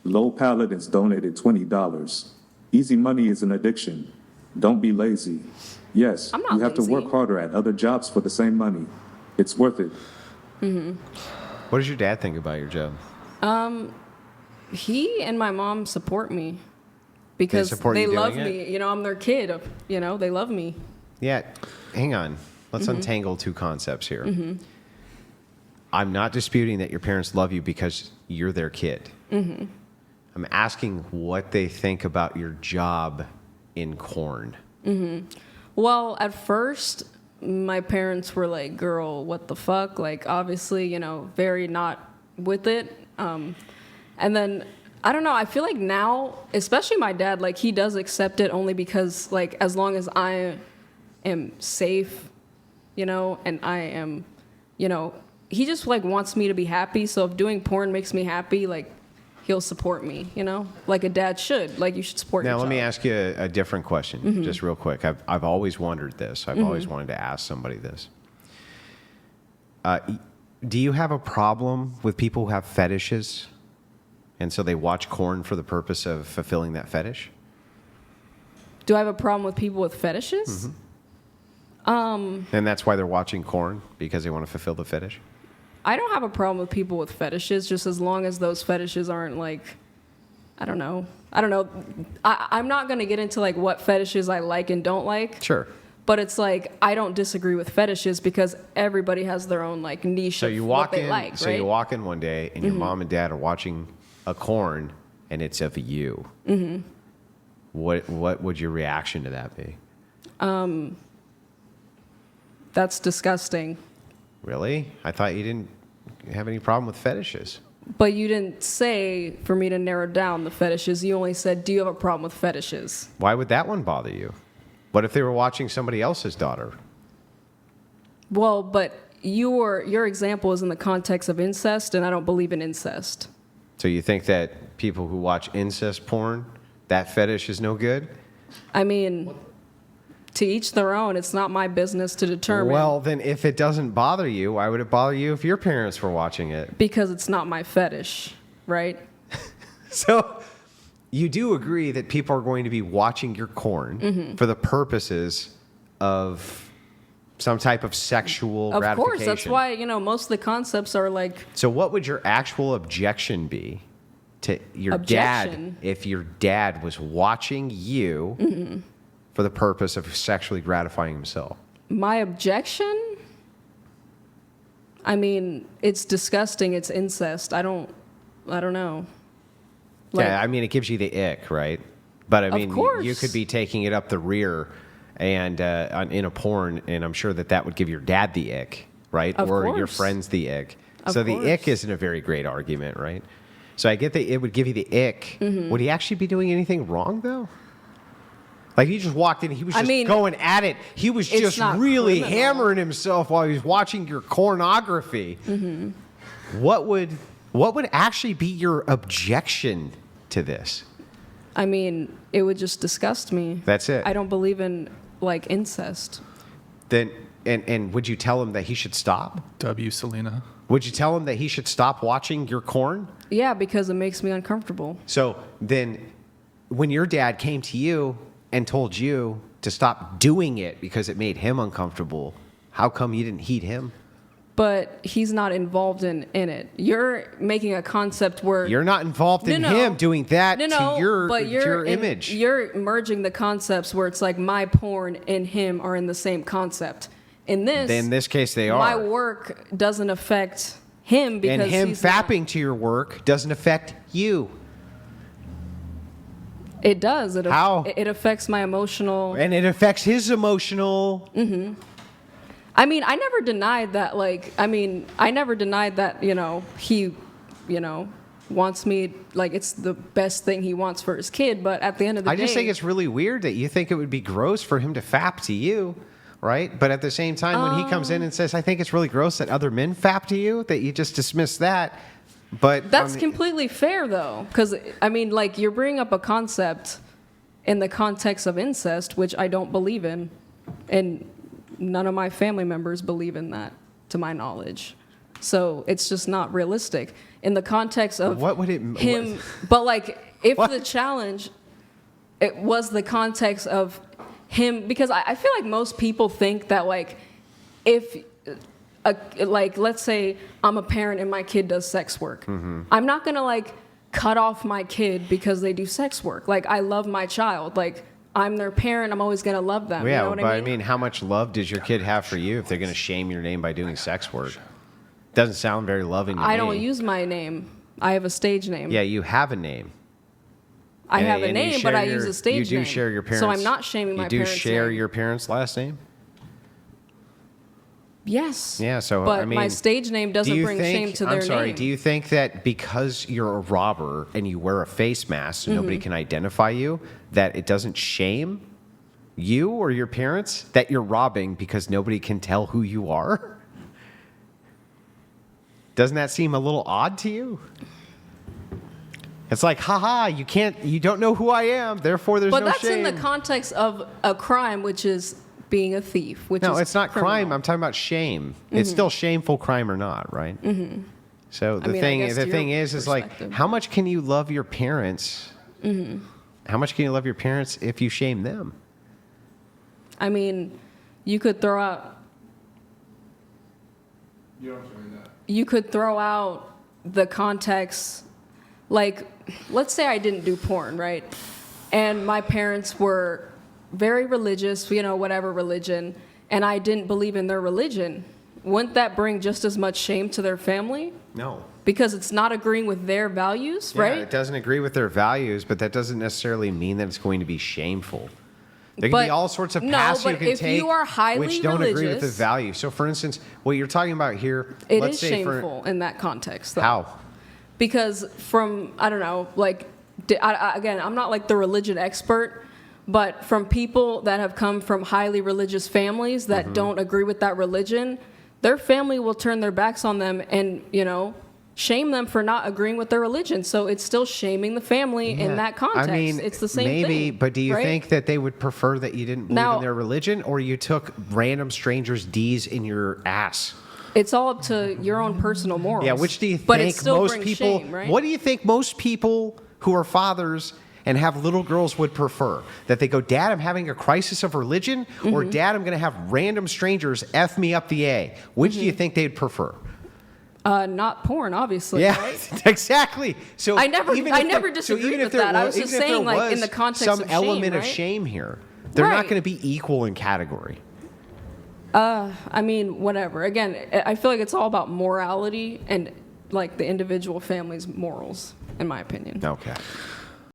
Low Palette has donated $20. Easy money is an addiction. Don't be lazy. Yes, I'm not you have lazy. to work harder at other jobs for the same money. It's worth it. What does your dad think about your job? He and my mom support me because support they you doing love it? me. You know, I'm their kid. You know, they love me. Yeah, hang on. Let's untangle two concepts here. I'm not disputing that your parents love you because you're their kid. I'm asking what they think about your job in corn. Well, at first, my parents were like, girl, what the fuck? Like, obviously, you know, very not with it. And then, I don't know, I feel like now, especially my dad, like, he does accept it only because, like, as long as I am safe, you know, and I am, you know, he just, like, wants me to be happy. So if doing porn makes me happy, like, he'll support me, you know, like a dad should. Like, you should support your Now, let me child. ask you a different question, just real quick. I've always wondered this. I've always wanted to ask somebody this. Do you have a problem with people who have fetishes, and so they watch corn for the purpose of fulfilling that fetish? Do I have a problem with people with fetishes? And that's why they're watching corn, because they want to fulfill the fetish? I don't have a problem with people with fetishes, just as long as those fetishes aren't like, I don't know. I'm not going to get into like what fetishes I like and don't like. Sure. But it's like, I don't disagree with fetishes because everybody has their own like niche So of you what walk they in. like, So right? you walk in one day, and your mom and dad are watching a corn, and it's of you. What would your reaction to that be? That's disgusting. Really? I thought you didn't have any problem with fetishes. But you didn't say for me to narrow down the fetishes. You only said, do you have a problem with fetishes? Why would that one bother you? What if they were watching somebody else's daughter? Well, but your example is in the context of incest, and I don't believe in incest. So you think that people who watch incest porn, that fetish is no good? I mean, to each their own. It's not my business to determine. Well, then if it doesn't bother you, why would it bother you if your parents were watching it? Because it's not my fetish, right? So you do agree that people are going to be watching your corn for the purposes of some type of sexual Of gratification. course, that's why, you know, most of the concepts are like, So what would your actual objection be to your Objection? dad if your dad was watching you for the purpose of sexually gratifying himself? my objection? I mean, it's disgusting. It's incest. I don't know. Like, Yeah, I mean, it gives you the ick, right? But I mean, course. you could be taking it up the rear and in a porn, and I'm sure that would give your dad the ick, right? Of or your course. friends the ick. Of So the course. ick isn't a very great argument, right? So I get that it would give you the ick. Mm-hmm. Would he actually be doing anything wrong, though? Like, he just walked in, he was I just mean, going at it. He was it's just not really criminal. hammering himself while he was watching your pornography. Mm-hmm. What would actually be your objection to this? I mean, it would just disgust me. That's it. I don't believe in like incest. Then and would you tell him that he should stop? W. Selena. Would you tell him that he should stop watching your corn? Yeah, because it makes me uncomfortable. So then when your dad came to you and told you to stop doing it because it made him uncomfortable, how come you didn't heed him? But he's not involved in it. You're making a concept where You're not involved in No, him doing that no, to your, but your image. You're merging the concepts where it's like my porn and him are in the same concept. In this case, they my are. work doesn't affect him because And him he's not- fapping to your work doesn't affect you. It does. How? It affects my emotional. And it affects his emotional. I mean, I never denied that. I never denied that. He, wants me. Like, it's the best thing he wants for his kid. But at the end of the day, I just think it's really weird that you think it would be gross for him to fap to you, right? But at the same time, when he comes in and says, I think it's really gross that other men fap to you, that you just dismiss that. But That's completely fair, though, because I mean, like, you're bringing up a concept in the context of incest, which I don't believe in, and none of my family members believe in that, to my knowledge. So it's just not realistic in the context of What would it him. But like, if What? the challenge, it was the context of him, because I feel like most people think that like, if like, let's say I'm a parent and my kid does sex work, I'm not gonna like cut off my kid because they do sex work. Like, I love my child. Like, I'm their parent. I'm always gonna love them. Yeah, You know what but I mean? how much love does your kid have for you if they're going to shame your name by doing sex work? Doesn't sound very loving to me. I don't use my name. I have a stage name. Yeah, you have a name. I have a And you name, but share I use a stage name. You do share your parents. So I'm not shaming my parents' You do share name. your parents' last name? Yes. Yeah, so but I mean, my stage name do doesn't you bring think, shame to their I'm sorry, name. do you think that because you're a robber and you wear a face mask so Mm-hmm. nobody can identify you, that it doesn't shame you or your parents that you're robbing because nobody can tell who you are? Doesn't that seem a little odd to you? It's like, haha, you don't know who I am, therefore there's But no that's shame. in the context of a crime, which is being a thief. Which No, is it's not criminal. crime. I'm talking about shame. It's still shameful crime or not, right? Mm-hmm. So the I thing guess is like, perspective. how much can you love your parents? Mm-hmm. How much can you love your parents if you shame them? I mean, you could throw out. You could throw out the context, like, let's say I didn't do porn, right? And my parents were very religious, whatever religion, and I didn't believe in their religion. Wouldn't that bring just as much shame to their family? No. Because it's not agreeing with their values, Yeah, right? it doesn't agree with their values, but that doesn't necessarily mean that it's going to be shameful. There can But- be all sorts of no, paths you but can if take you are highly which don't agree with the religious- value. So, for instance, what you're talking about here, It let's is say shameful in that context, though. how? Because from, I don't know, like, again, I'm not like the religion expert, but from people that have come from highly religious families that don't agree with that religion, their family will turn their backs on them and, shame them for not agreeing with their religion. So it's still shaming the family in Yeah. that context. I mean, it's the same maybe, thing. but do you right? think that they would prefer that you didn't believe Now- in their religion, or you took random strangers' D's in your ass? It's all up to your own personal morals. Yeah, which do you but it think still most brings people? shame, right? What do you think most people who are fathers and have little girls would prefer? That they go, Dad, I'm having a crisis of religion, or Mm-hmm. Dad, I'm going to have random strangers F me up the A. Which do you think they'd prefer? Not porn, obviously. Yeah, Right? exactly. So I never there- disagreed even if with there that. I was- was just even if there saying, like, in was the context some of shame, element of right? shame here, they're not Right. going to be equal in category. I mean, whatever. Again, I feel like it's all about morality and like the individual family's morals, in my opinion. Okay.